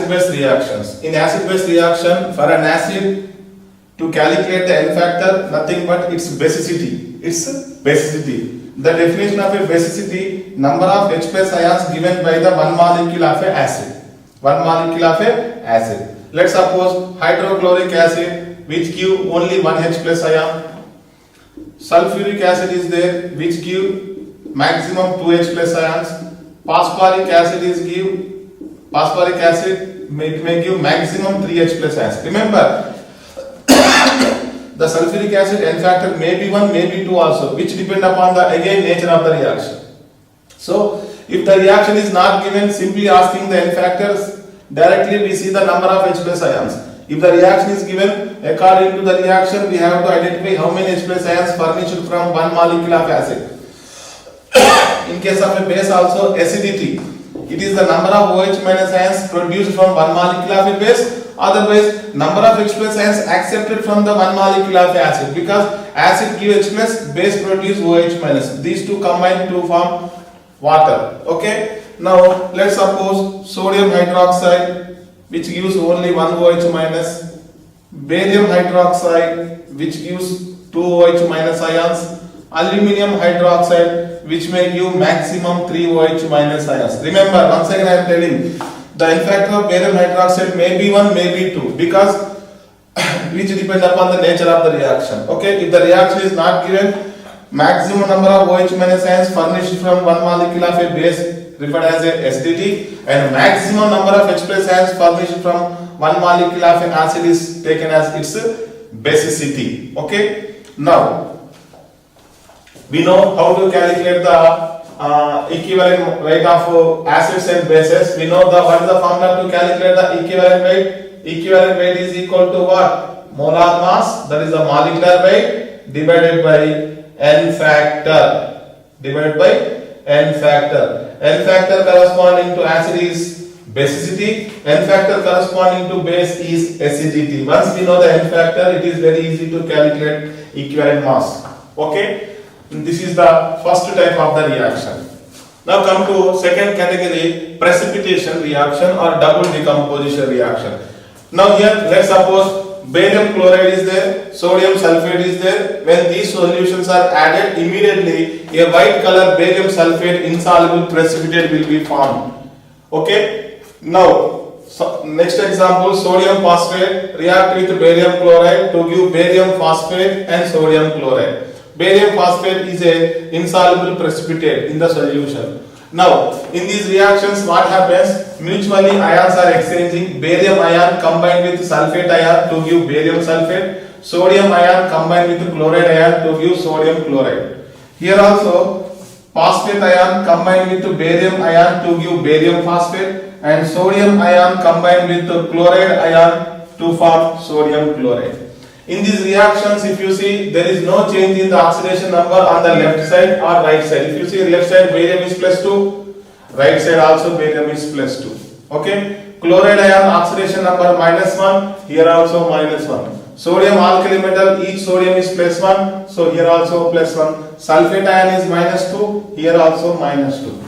acid-base reactions. In acid-base reaction, for an acid to calculate the N factor, nothing but its basicity. Its basicity. The definition of a basicity, number of H plus ions given by the one molecule of a acid. One molecule of a acid. Let's suppose hydrochloric acid, which give only one H plus ion. Sulfuric acid is there, which give maximum 2 H plus ions. Phosphoric acid is may give maximum 3 H plus ions. Remember, the sulfuric acid N factor may be 1, may be 2 also, which depend upon the again nature of the reaction. So, if the reaction is not given, simply asking the N factors, directly we see the number of H plus ions. If the reaction is given, according to the reaction, we have to identify how many H plus ions furnished from one molecule of acid. In case of a base also, acidity, it is the number of OH minus ions produced from one molecule of a base. Otherwise, number of H plus ions accepted from the one molecule of acid, because acid give H plus, base produce OH minus. These two combine to form water. Okay. Now let's suppose sodium hydroxide, which gives only one OH minus, barium hydroxide, which gives 2 OH minus ions, aluminum hydroxide, which may give maximum 3 OH minus ions. Remember, once again I am telling, the N factor of barium hydroxide may be 1, may be 2, because which depend upon the nature of the reaction. Okay, if the reaction is not given, maximum number of OH minus ions furnished from one molecule of a base referred as a acidity, and maximum number of H plus ions furnished from one molecule of an acid is taken as its basicity. Okay, now we know how to calculate the equivalent weight of acids and bases. We know what is the formula to calculate the equivalent weight. Equivalent weight is equal to what? Molar mass, that is the molecular weight, divided by N factor. Divided by N factor. N factor corresponding to acid is basicity. N factor corresponding to base is acidity. Once we know the N factor, it is very easy to calculate equivalent mass. Okay. This is the first type of the reaction. Now come to second category, precipitation reaction or double decomposition reaction. Now here let's suppose barium chloride is there, sodium sulfate is there. When these solutions are added, immediately a white color barium sulfate insoluble precipitate will be formed. Okay. Now next example, sodium phosphate react with barium chloride to give barium phosphate and sodium chloride. Barium phosphate is a insoluble precipitate in the solution. Now, in these reactions, what happens? Mutually ions are exchanging. Barium ion combined with sulfate ion to give barium sulfate. Sodium ion combined with chloride ion to give sodium chloride. Here also, phosphate ion combined with barium ion to give barium phosphate, and sodium ion combined with chloride ion to form sodium chloride. In these reactions, if you see, there is no change in the oxidation number on the left side or right side. If you see left side, barium is plus 2, right side also barium is plus 2. Okay. Chloride ion oxidation number minus 1, here also minus 1. Sodium alkali metal, each sodium is plus 1, so here also plus 1. Sulfate ion is minus 2, here also minus 2.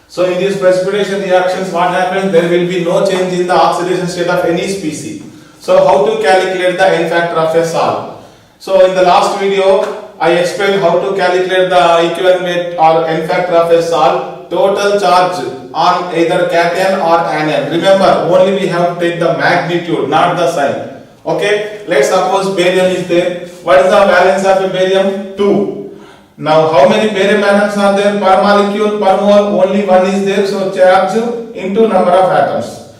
So in these precipitation reactions, what happens? There will be no change in the oxidation state of any species. So how to calculate the N factor of a salt? So in the last video, I explained how to calculate the equivalent weight or N factor of a salt. Total charge on either cation or anion. Remember, only we have to take the magnitude, not the sign. Okay, let's suppose barium is there. What is the valence of a barium? 2. Now, how many barium atoms are there per molecule, per mole? Only one is there, so charge into number of atoms.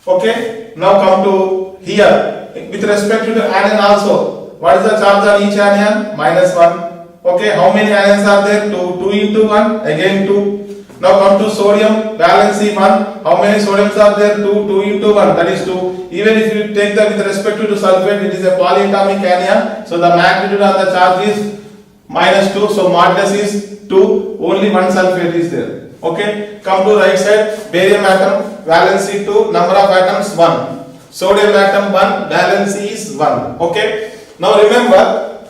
Okay, now come to here, with respect to the anion also, what is the charge on each anion? Minus 1. Okay, how many ions are there? 2. 2 into 1, again 2. Now come to sodium, valency 1. How many sodiums are there? 2. 2 into 1, that is 2. Even if you take that with respect to sulfate, it is a polyatomic anion. So the magnitude of the charge is minus 2. So modulus is 2. Only one sulfate is there. Okay, come to right side, barium atom, valency 2, number of atoms 1. Sodium atom 1, valency is 1. Okay. Now remember,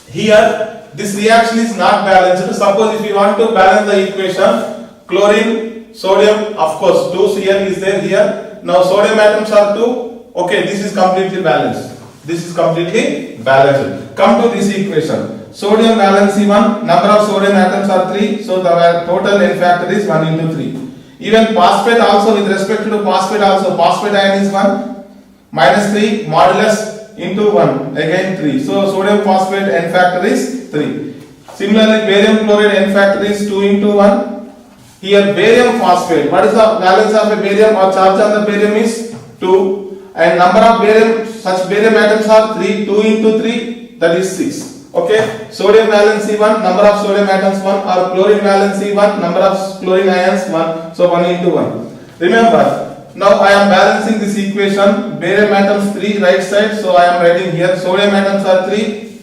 here this reaction is not balanced. Suppose if you want to balance the equation, chlorine, sodium, of course, 2Cl is there here. Now sodium atoms are 2. Okay, this is completely balanced. This is completely balanced. Come to this equation. Sodium valency 1, number of sodium atoms are 3. So the total N factor is 1 into 3. Even phosphate also, with respect to phosphate also, phosphate ion is 1 minus 3 modulus into 1 again 3. So sodium phosphate N factor is 3. Similarly, barium chloride N factor is 2 into 1. Here barium phosphate, what is the valence of a barium or charge on the barium is 2, and number of barium, such barium atoms are 3. 2 into 3, that is 6. Okay, sodium valency 1, number of sodium atoms 1, or chlorine valency 1, number of chlorine ions 1, so 1 into 1. Remember, now I am balancing this equation. Barium atoms 3 right side, so I am writing here sodium atoms are 3,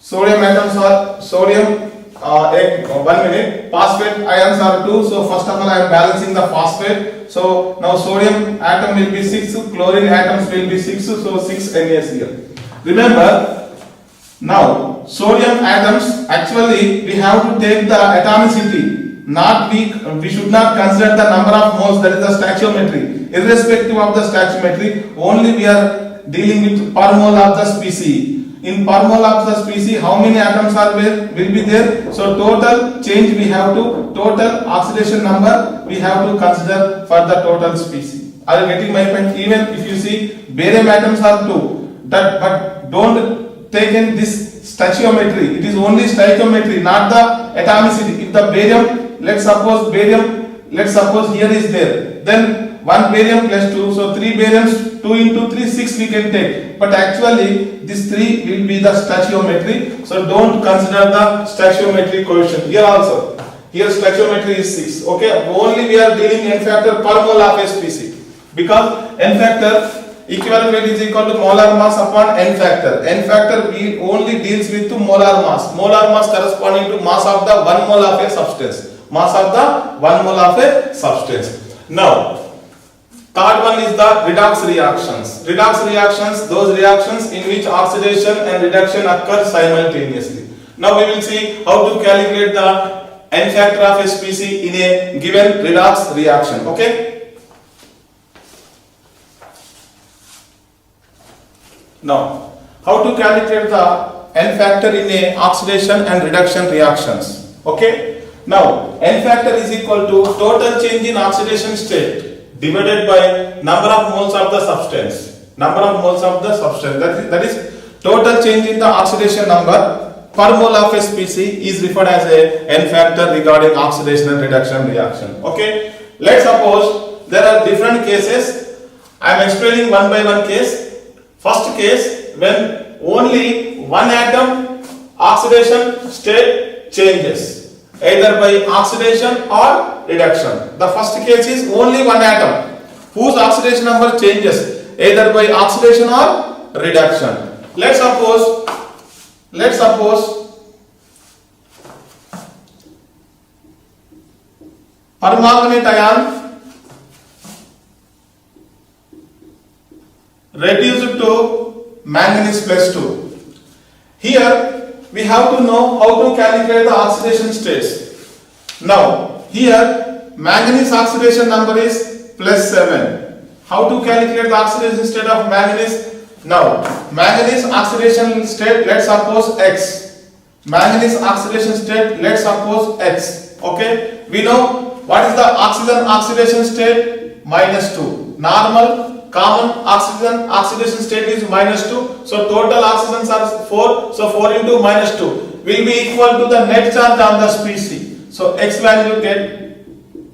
sodium atoms are sodium, 1 minute, phosphate ions are 2, so first of all I am balancing the phosphate. So now sodium atom will be 6, chlorine atoms will be 6, so 6 NaCl. Remember, now sodium atoms, actually we have to take the atomicity, not we should not consider the number of moles, that is the stoichiometry. Irrespective of the stoichiometry, only we are dealing with per mole of the species. In per mole of the species, how many atoms are will be there? So total change we have to, total oxidation number we have to consider for the total species. Are you getting my point? Even if you see barium atoms are 2, but don't take in this stoichiometry. It is only stoichiometry, not the atomicity. If the barium, let's suppose here is there, then 1 barium plus 2, so 3 bariums, 2 into 3, 6 we can take. But actually this 3 will be the stoichiometry, so don't consider the stoichiometry coefficient. Here also, here stoichiometry is 6. Okay, only we are dealing N factor per mole of a species, because N factor equivalent weight is equal to molar mass upon N factor. N factor we only deals with molar mass. Molar mass corresponding to mass of the 1 mole of a substance. Mass of the 1 mole of a substance. Now, third one is the redox reactions. Redox reactions, those reactions in which oxidation and reduction occur simultaneously. Now we will see how to calculate the N factor of a species in a given redox reaction. Okay. Now, how to calculate the N factor in a oxidation and reduction reactions? Okay. Now, N factor is equal to total change in oxidation state divided by number of moles of the substance. Number of moles of the substance. That is total change in the oxidation number per mole of a species is referred as a N factor regarding oxidation and reduction reaction. Okay. Let's suppose there are different cases. I am explaining one by one case. First case, when only one atom oxidation state changes, either by oxidation or reduction. The first case is only one atom whose oxidation number changes either by oxidation or reduction. Let's suppose permanganate ion reduced to manganese plus 2. Here we have to know how to calculate the oxidation states. Now here manganese oxidation number is plus 7. How to calculate the oxidation state of manganese? Now manganese oxidation state, let's suppose X. Manganese oxidation state, let's suppose X. Okay, we know what is the oxidation state? Minus 2. Normal common oxidation state is minus 2. So total oxidants are 4. So 4 into minus 2 will be equal to the net charge on the species. So X value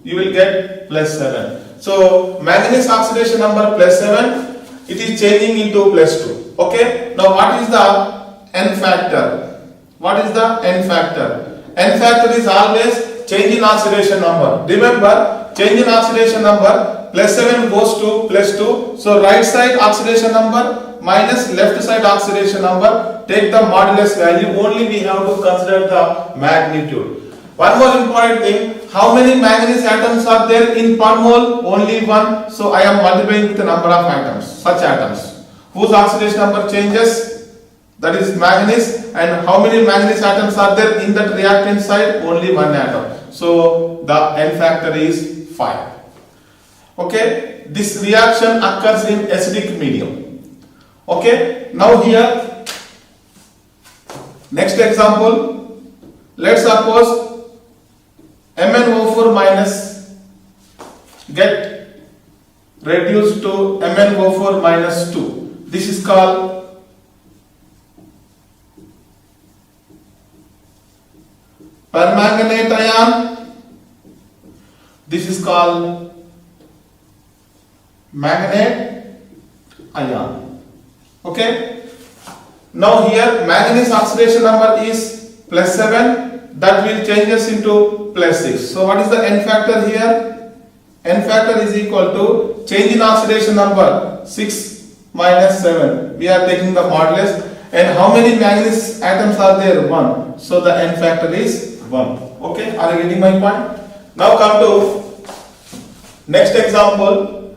you will get plus 7. So manganese oxidation number plus 7. It is changing into plus 2. Okay. Now what is the N factor? What is the N factor? N factor is always change in oxidation number. Remember, change in oxidation number, plus 7 goes to plus 2. So right side oxidation number minus left side oxidation number. Take the modulus value. Only we have to consider the magnitude. One more important thing. How many manganese atoms are there in per mole? Only 1. So I am multiplying with the number of atoms. Such atoms whose oxidation number changes, that is manganese. And how many manganese atoms are there in that reactant side? Only 1 atom. So the N factor is 5. Okay, this reaction occurs in acidic medium. Okay, now here, next example, let's suppose MnO4 minus get reduced to MnO4 minus 2. This is called permanganate ion. This is called manganate ion. Okay. Now here manganese oxidation number is +7. That will change us into +6. So what is the N factor here? N factor is equal to change in oxidation number 6 minus 7. We are taking the modulus. And how many manganese atoms are there? 1. So the N factor is 1. Okay, are you getting my point? Now come to next example.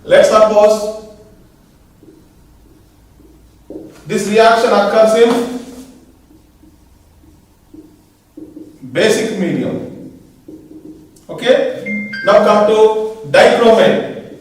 Let's suppose this reaction occurs in basic medium. Okay, now come to dichromate.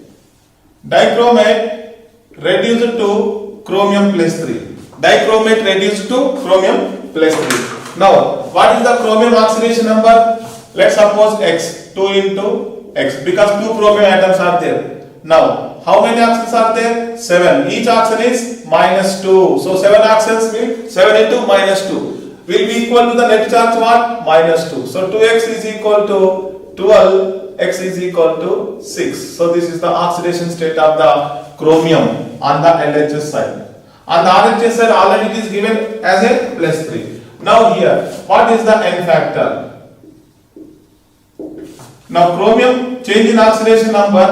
Dichromate reduced to chromium +3. Dichromate reduced to chromium +3. Now, what is the chromium oxidation number? Let's suppose X, 2 into X, because 2 chromium atoms are there. Now, how many oxygens are there? 7. Each oxygen is -2. So 7 oxygens means 7 into -2 will be equal to the net charge what? -2. So 2x is equal to 12, x is equal to 6. So this is the oxidation state of the chromium on the LHS side. On the RHS side already it is given as a +3. Now here, what is the N factor? Now chromium change in oxidation number.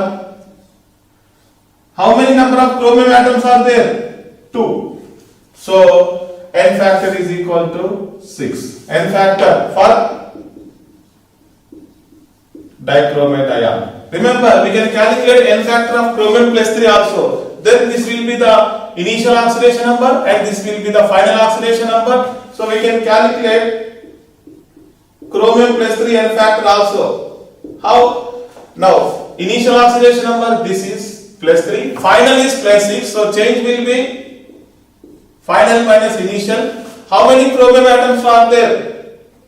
How many number of chromium atoms are there? 2. So N factor is equal to 6. N factor for dichromate ion. Remember, we can calculate N factor of chromium +3 also. Then this will be the initial oxidation number and this will be the final oxidation number. So we can calculate chromium +3 N factor also. How? Now, initial oxidation number, this is +3, final is +6. So change will be final minus initial. How many chromium atoms are there?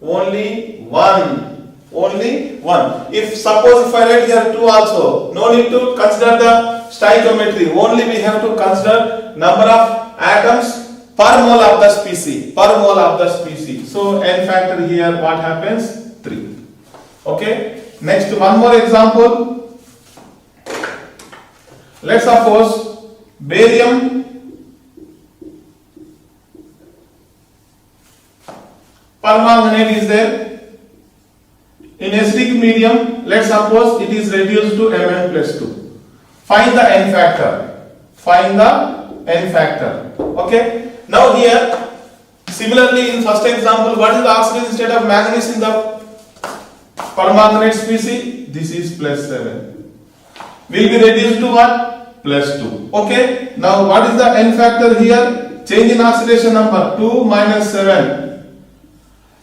Only 1. Only 1. If suppose if I write here 2 also, no need to consider the stoichiometry. Only we have to consider number of atoms per mole of the species. Per mole of the species. So N factor here what happens? 3. Okay. Next one more example. Let's suppose barium permanganate is there in acidic medium. Let's suppose it is reduced to Mn+2. Find the N factor. Find the N factor. Okay. Now here, similarly in first example, what is the oxidation state of manganese in the permanganate species? This is +7. Will be reduced to what? +2. Okay. Now what is the N factor here? Change in oxidation number 2 minus 7.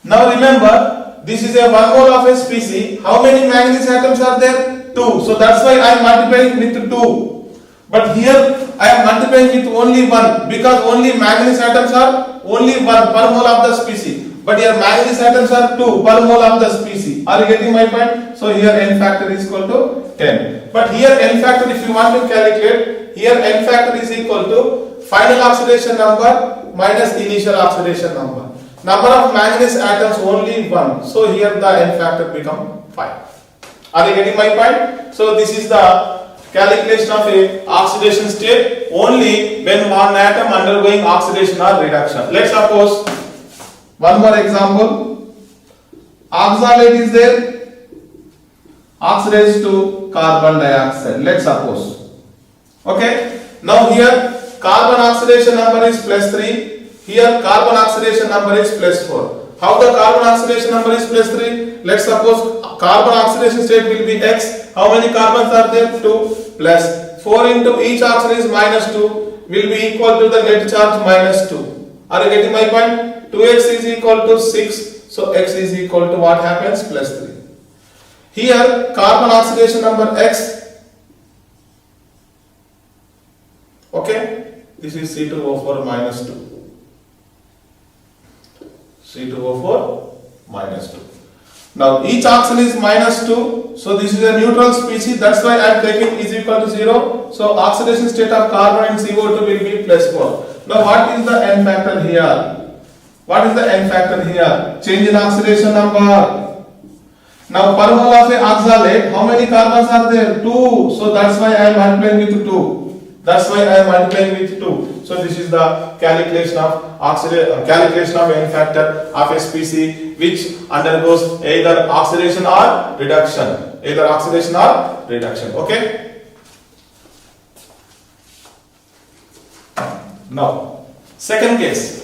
Now remember, this is a 1 mole of a species. How many manganese atoms are there? 2. So that's why I am multiplying with 2. But here I am multiplying with only 1 because only manganese atoms are only 1 per mole of the species. But here manganese atoms are 2 per mole of the species. Are you getting my point? So here N factor is equal to 10. But here N factor, if you want to calculate, here N factor is equal to final oxidation number minus initial oxidation number. Number of manganese atoms only 1. So here the N factor become 5. Are you getting my point? So this is the calculation of a oxidation state only when one atom undergoing oxidation or reduction. Let's suppose one more example. Oxalate is there, oxidized to carbon dioxide. Let's suppose. Okay. Now here carbon oxidation number is +3. Here carbon oxidation number is +4. How the carbon oxidation number is +3? Let's suppose carbon oxidation state will be X. How many carbons are there? 2 plus 4 into each oxygen is -2 will be equal to the net charge -2. Are you getting my point? 2x is equal to 6. So x is equal to what happens? +3. Here carbon oxidation number X Okay, this is C2O4 minus 2. C2O4 minus 2. Now each oxygen is minus 2, so this is a neutral species, that's why I am taking is equal to 0. So oxidation state of carbon and CO2 will be plus 4. Now what is the N factor here? What is the N factor here? Change in oxidation number. Now per mole of a oxalate, how many carbons are there? 2. So that's why I am multiplying with 2. That's why I am multiplying with 2. So this is the calculation of calculation of N factor of a species which undergoes either oxidation or reduction. Either oxidation or reduction. Okay. Now, second case.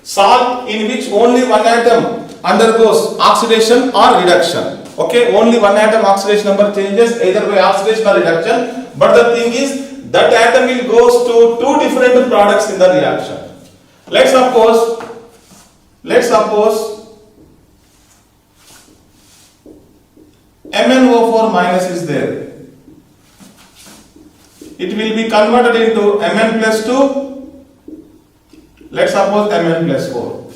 Salt in which only one atom undergoes oxidation or reduction. Okay, only one atom oxidation number changes either by oxidation or reduction. But the thing is, that atom will goes to two different products in the reaction. Let's suppose MnO4 minus is there. It will be converted into Mn plus 2. Let's suppose Mn plus 4.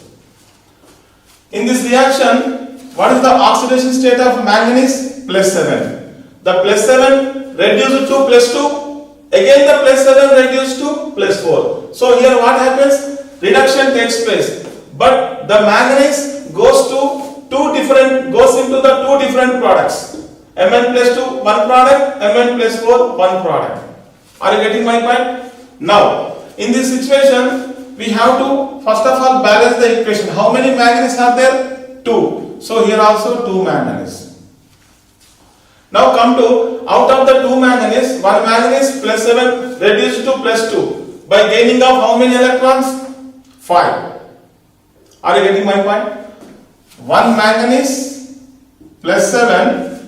In this reaction, what is the oxidation state of manganese? Plus 7. The plus 7 reduced to plus 2. Again the plus 7 reduced to plus 4. So here what happens? Reduction takes place. But the manganese goes into the two different products. Mn plus 2 one product, Mn plus 4 one product. Are you getting my point? Now, in this situation, we have to first of all balance the equation. How many manganese are there? 2. So here also 2 manganese. Now come to, out of the 2 manganese, 1 manganese plus 7 reduced to plus 2 by gaining of how many electrons? 5. Are you getting my point? 1 manganese plus 7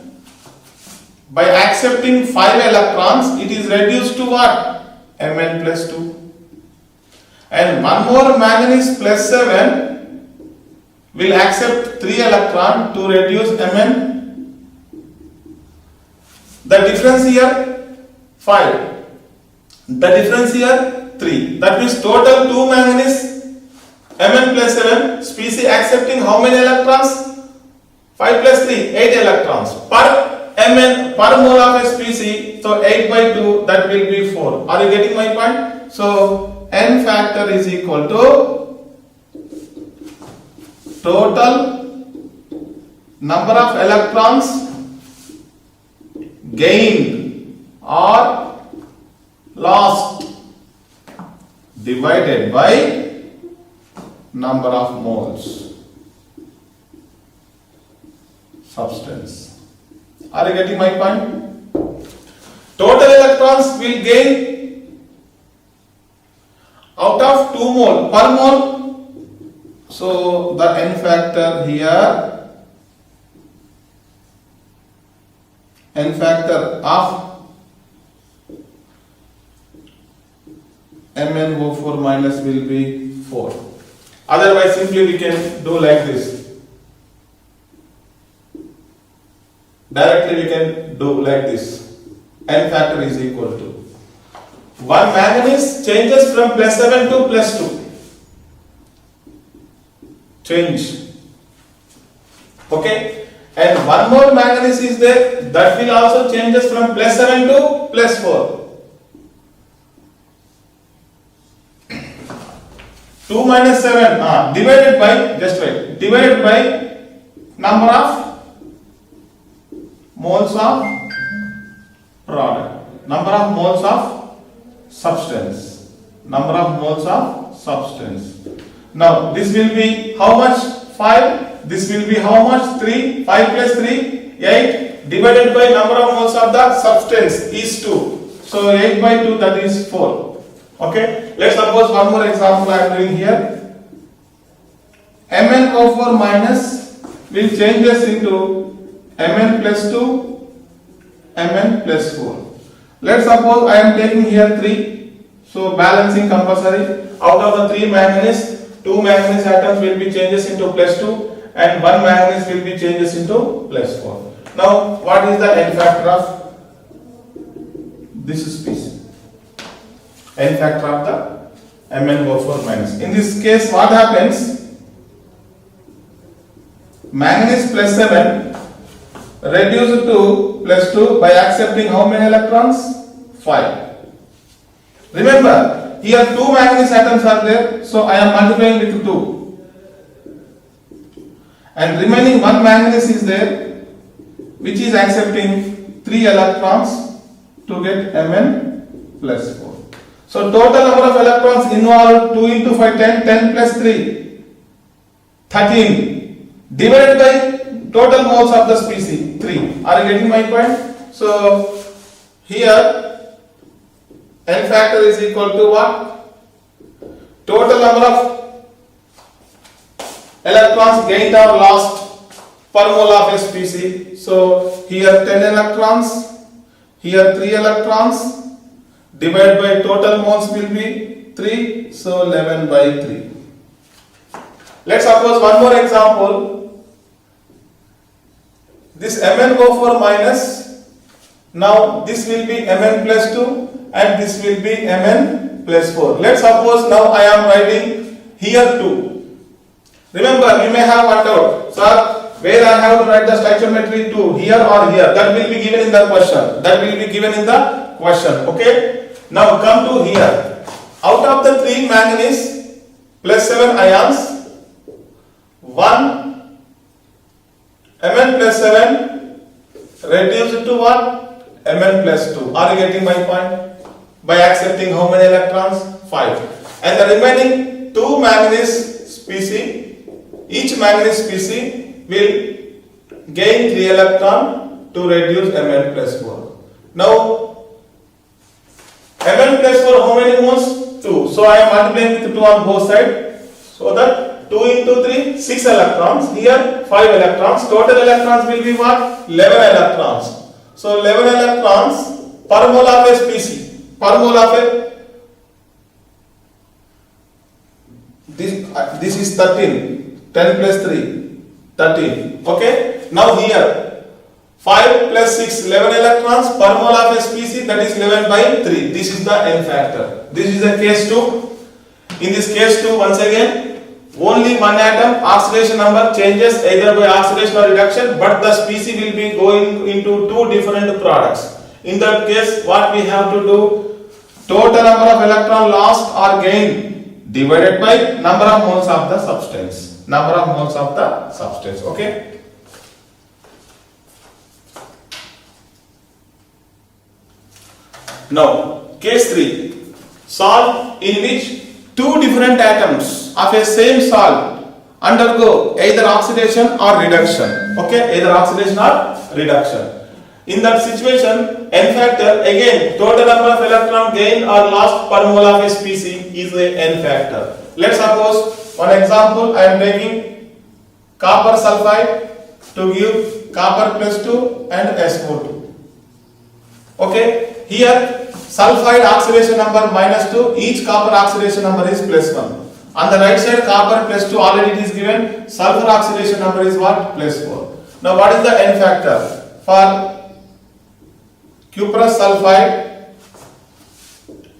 by accepting 5 electrons, it is reduced to what? Mn plus 2. And 1 more manganese plus 7 will accept 3 electrons to reduce Mn. The difference here 5. The difference here 3. That means total 2 manganese Mn plus 7 species accepting how many electrons? 5 plus 3, 8 electrons per Mn per mole of a species. So 8 by 2, that will be 4. Are you getting my point? So N factor is equal to total number of electrons gained or lost divided by number of moles substance. Are you getting my point? Total electrons will gain out of 2 mole per mole. So the N factor here, N factor of MnO4 minus will be 4. Otherwise simply we can do like this. Directly we can do like this. N factor is equal to 1 manganese changes from plus 7 to plus 2. Change. Okay. And 1 more manganese is there, that will also changes from plus 7 to plus 4. 2 minus 7 divided by, just write, divided by number of moles of product, number of moles of substance, number of moles of substance. Now this will be how much? 5. This will be how much? 3. 5 plus 3, 8 divided by number of moles of the substance is 2. So 8 by 2, that is 4. Okay. Let's suppose one more example I am doing here. MnO4 minus will changes into Mn plus 2, Mn plus 4. Let's suppose I am taking here 3. So balancing compulsory. Out of the 3 manganese, 2 manganese atoms will be changes into plus 2 and 1 manganese will be changes into plus 4. Now what is the N factor of this species? n factor of the MnO4 minus. In this case, what happens? Manganese plus 7 reduced to plus 2 by accepting how many electrons? 5. Remember, here 2 manganese atoms are there, so I am multiplying with 2. And remaining 1 manganese is there, which is accepting 3 electrons to get Mn plus 4. So total number of electrons involved 2 into 5, 10, 10 plus 3, 13, divided by total moles of the species, 3. Are you getting my point? So here n factor is equal to what? Total number of electrons gained or lost per mole of a species. So here 10 electrons, here 3 electrons, divided by total moles will be 3, so 11 by 3. Let's suppose one more example. This MnO4 minus, now this will be Mn plus 2 and this will be Mn plus 4. Let's suppose now I am writing here 2. Remember, you may have one doubt, sir, where I have to write the stoichiometry 2, here or here? That will be given in the question. That will be given in the question. Okay? Now come to here. Out of the 3 manganese plus 7 ions, 1 Mn plus 7 reduced to what? Mn plus 2. Are you getting my point? By accepting how many electrons? 5. And the remaining 2 manganese species, each manganese species will gain 3 electron to reduce Mn plus 4. Now Mn plus 4, how many moles? 2. So I am multiplying with 2 on both sides. So that 2 into 3, 6 electrons. Here 5 electrons. Total electrons will be what? 11 electrons. So 11 electrons per mole of a species. Per mole of a, this is 13. 10 plus 3, 13. Okay. Now here 5 plus 6, 11 electrons per mole of a species, that is 11 by 3. This is the n factor. This is the case 2. In this case 2, once again, only one atom oxidation number changes either by oxidation or reduction, but the species will be going into 2 different products. In that case, what we have to do? Total number of electron lost or gained divided by number of moles of the substance. Number of moles of the substance. Okay. Now, case 3, salt in which 2 different atoms of a same salt undergo either oxidation or reduction. Okay, either oxidation or reduction. In that situation, n factor, again, total number of electron gained or lost per mole of a species is a n factor. Let's suppose one example, I am taking copper sulfide to give copper plus 2 and SO2. Okay. Here sulfide oxidation number minus 2, each copper oxidation number is plus 1. On the right side copper plus 2 already it is given, sulfur oxidation number is what? Plus 4. Now what is the n factor? For cuprous sulfide,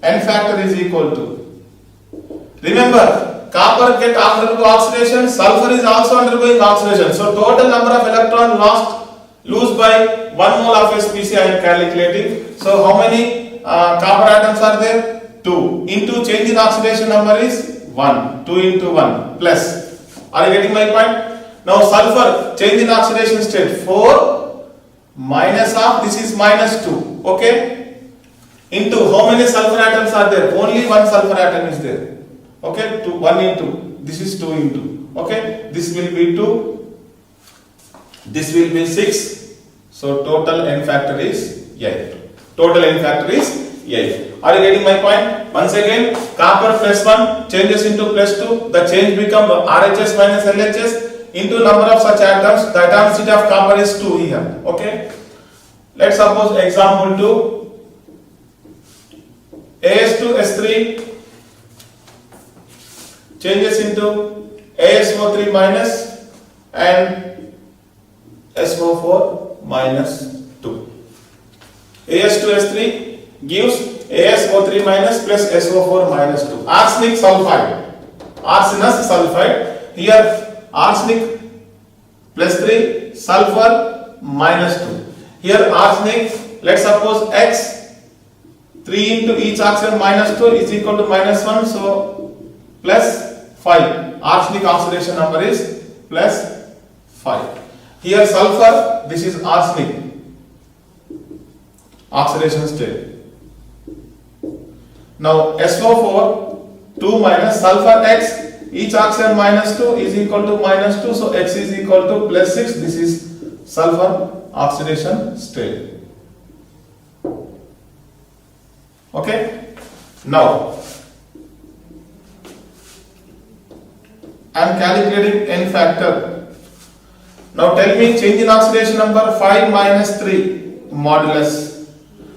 n factor is equal to, remember, copper get undergo oxidation, sulfur is also undergoing oxidation. So total number of electron lose by 1 mole of a species I am calculating. So how many copper atoms are there? 2. Into change in oxidation number is 1. 2 into 1 plus. Are you getting my point? Now sulfur change in oxidation state 4 minus of, this is minus 2. Okay. Into how many sulfur atoms are there? Only 1 sulfur atom is there. Okay. 1 into. This is 2 into. Okay. This will be 2. This will be 6. So total n factor is 8. Total n factor is 8. Are you getting my point? Once again, copper plus 1 changes into plus 2. The change becomes RHS minus LHS into number of such atoms. The atomicity of copper is 2 here. Okay. Let's suppose example 2. As2S3 changes into ASO3 minus and SO4 minus 2. AS2S3 gives ASO3 minus plus SO4 minus 2. Arsenic sulfide. Arsenous sulfide. Here arsenic plus 3, sulfur minus 2. Here arsenic, let's suppose X, 3 into each oxygen minus 2 is equal to minus 1, so plus 5. Arsenic oxidation number is plus 5. Here sulfur, this is arsenic oxidation state. Now SO4, 2 minus sulfur X, each oxygen minus 2 is equal to minus 2, so X is equal to plus 6. This is sulfur oxidation state. Okay. Now I am calculating N factor. Now tell me change in oxidation number 5 minus 3 modulus.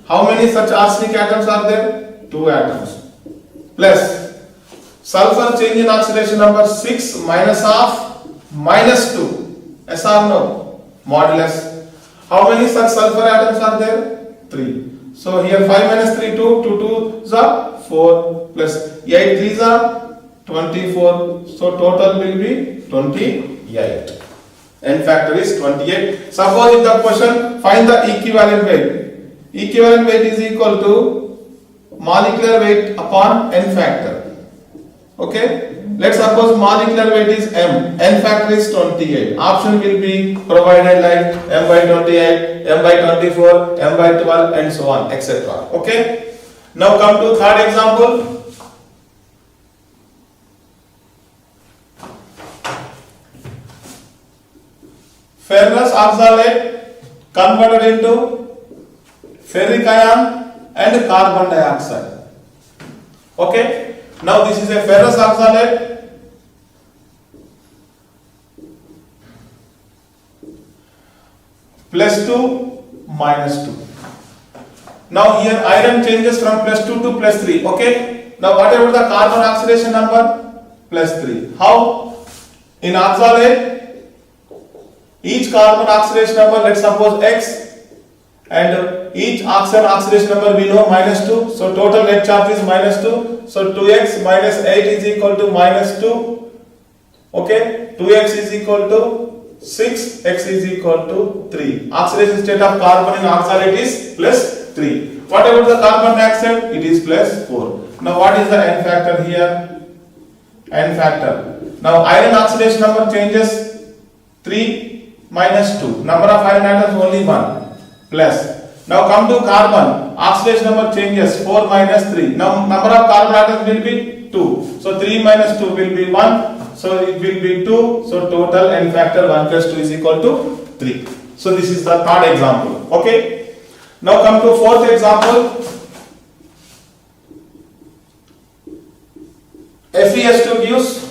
How many such arsenic atoms are there? 2 atoms. Plus sulfur change in oxidation number 6 minus half minus 2. Yes or no? Modulus. How many such sulfur atoms are there? 3. So here 5 minus 3, 2, 2 2s are 4 plus 8 3s are 24. So total will be 28. N factor is 28. Suppose if the question find the equivalent weight. Equivalent weight is equal to molecular weight upon N factor. Okay. Let's suppose molecular weight is M. N factor is 28. Option will be provided like M by 28, M by 24, M by 12 and so on, etc. Okay. Now come to third example. Ferrous oxalate converted into ferric ion and carbon dioxide. Okay. Now this is a ferrous oxalate plus 2 minus 2. Now here iron changes from plus 2 to plus 3. Okay. Now whatever the carbon oxidation number, plus 3. How? In oxalate, each carbon oxidation number, let's suppose X, and each oxygen oxidation number we know minus 2. So total net charge is minus 2. So 2x minus 8 is equal to minus 2. Okay. 2x is equal to 6. X is equal to 3. Oxidation state of carbon in oxalate is plus 3. What about the carbon dioxide? It is plus 4. Now what is the N factor here? N factor. Now iron oxidation number changes 3 minus 2. Number of iron atoms only 1. Plus. Now come to carbon. Oxidation number changes 4 minus 3. Now number of carbon atoms will be 2. So 3 minus 2 will be 1. So it will be 2. So total N factor 1 plus 2 is equal to 3. So this is the third example. Okay. Now come to fourth example. FeS2 gives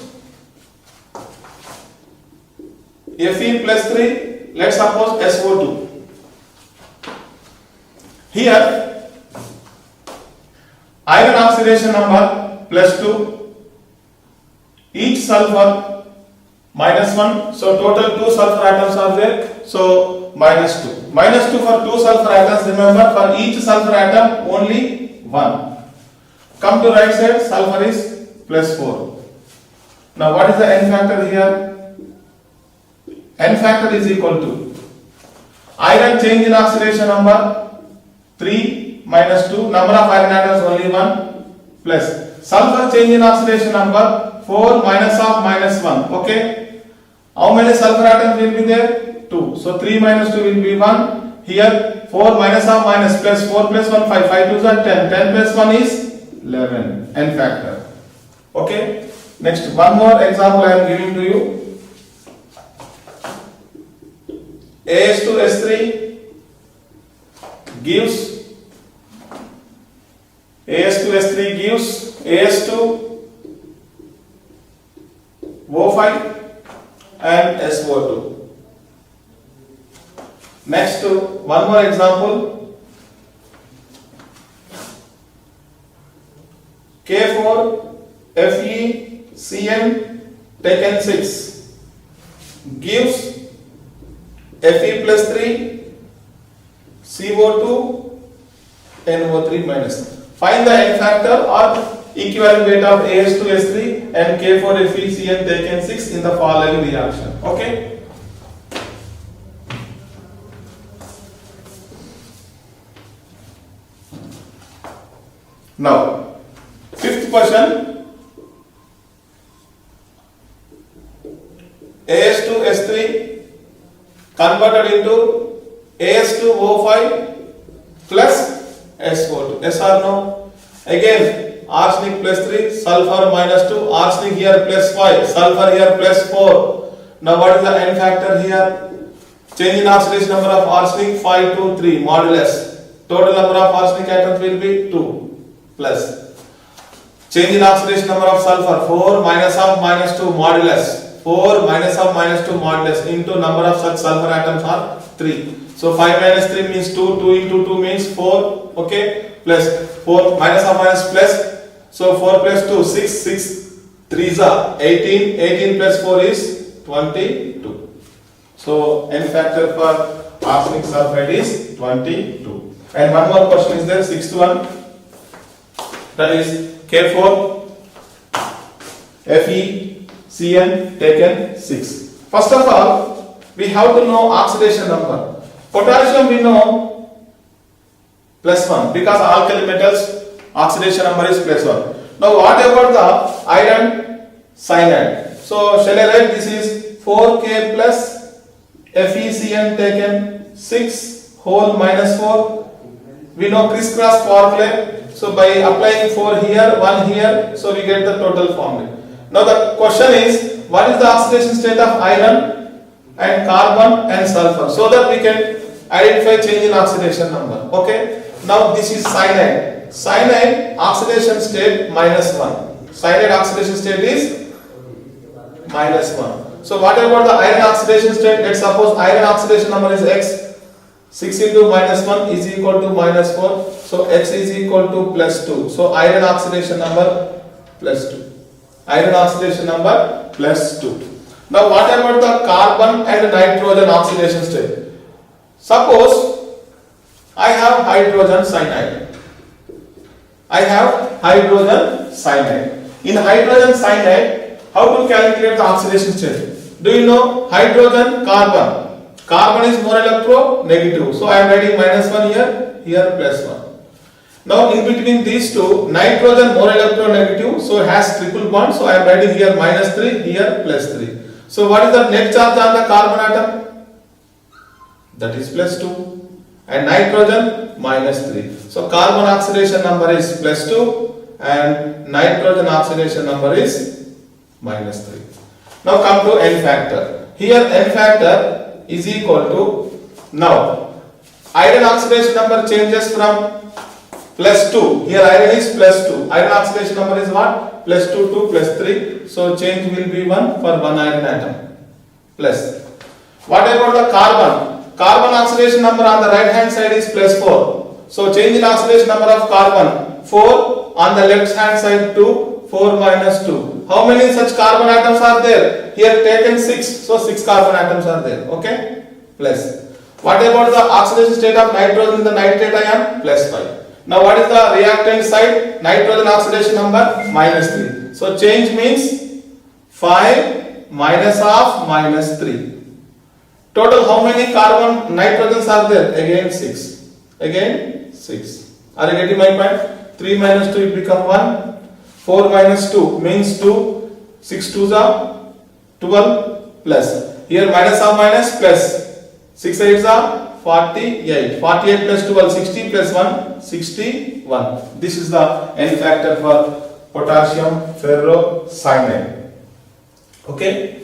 Fe plus 3. Let's suppose SO2. Here iron oxidation number plus 2, each sulfur minus 1, so total 2 sulfur atoms are there, so minus 2. Minus 2 for 2 sulfur atoms, remember for each sulfur atom only 1. Come to right side, sulfur is plus 4. Now what is the N factor here? N factor is equal to iron change in oxidation number 3 minus 2, number of iron atoms only 1, plus sulfur change in oxidation number 4 minus of minus 1. Okay. How many sulfur atoms will be there? 2. So 3 minus 2 will be 1. Here 4 minus of minus plus 4 plus 1, 5. 5 2s are 10. 10 plus 1 is 11. N factor. Okay. Next, one more example I am giving to you. AS2S3 gives AS2S3 gives AS2O5 and SO2. Next, one more example. K4FeCN taken 6 gives Fe plus 3 CO2 NO3 minus 3. Find the n factor or equivalent weight of AS2S3 and K4FeCN taken 6 in the following reaction. Okay. Now, fifth question. AS2S3 converted into AS2O5 plus SO2. Yes or no? Again, arsenic plus 3, sulfur minus 2, arsenic here plus 5, sulfur here plus 4. Now what is the n factor here? Change in oxidation number of arsenic 5 to 3 modulus. Total number of arsenic atoms will be 2 plus. Change in oxidation number of sulfur 4 minus of minus 2 modulus. 4 minus of minus 2 modulus into number of such sulfur atoms are 3. So 5 minus 3 means 2, 2 into 2 means 4, okay, plus 4 minus of minus plus, so 4 plus 2, 6, 6, 3 is 18, 18 plus 4 is 22. So n factor for arsenic sulfide is 22. And one more question is there, sixth one, that is K4 FeCN taken 6. First of all, we have to know oxidation number. Potassium we know plus 1 because alkali metals oxidation number is plus 1. Now what about the iron cyanide? So shall I write this is 4K plus FeCN taken 6 whole minus 4. We know crisscross formula. So by applying 4 here, 1 here, so we get the total formula. Now the question is, what is the oxidation state of iron and carbon and sulfur, so that we can identify change in oxidation number. Okay. Now this is cyanide. Cyanide oxidation state minus 1. Cyanide oxidation state is minus 1. So what about the iron oxidation state? Let's suppose iron oxidation number is X. 6 into minus 1 is equal to minus 4. So X is equal to plus 2. So iron oxidation number plus 2. Iron oxidation number plus 2. Now what about the carbon and nitrogen oxidation state? Suppose I have hydrogen cyanide. I have hydrogen cyanide. In hydrogen cyanide, how to calculate the oxidation state? Do you know hydrogen carbon? Carbon is more electronegative. So I am writing minus 1 here, here plus 1. Now in between these two, nitrogen more electronegative, so it has triple bond. So I am writing here minus 3, here plus 3. So what is the net charge on the carbon atom? That is plus 2. And nitrogen minus 3. So carbon oxidation number is plus 2 and nitrogen oxidation number is minus 3. Now come to n factor. Here n factor is equal to, now iron oxidation number changes from plus 2. Here iron is plus 2. Iron oxidation number is what? Plus 2 to plus 3. So change will be 1 for 1 iron atom. Plus. What about the carbon? Carbon oxidation number on the right hand side is plus 4. So change in oxidation number of carbon 4, on the left hand side 2, 4 minus 2. How many such carbon atoms are there? Here taken 6. So 6 carbon atoms are there. Okay? Plus. What about the oxidation state of nitrogen in the nitrate ion? Plus 5. Now what is the reactant side? Nitrogen oxidation number minus 3. So change means 5 minus of minus 3. Total how many carbon nitrogens are there? Again 6. Again 6. Are you getting my point? 3 minus 2 it become 1. 4 minus 2 means 2. 6 2s are 12 plus. Here minus of minus plus. 6 8s are 48. 48 plus 12, 60 plus 1, 61. This is the n factor for potassium ferrocyanide. Okay.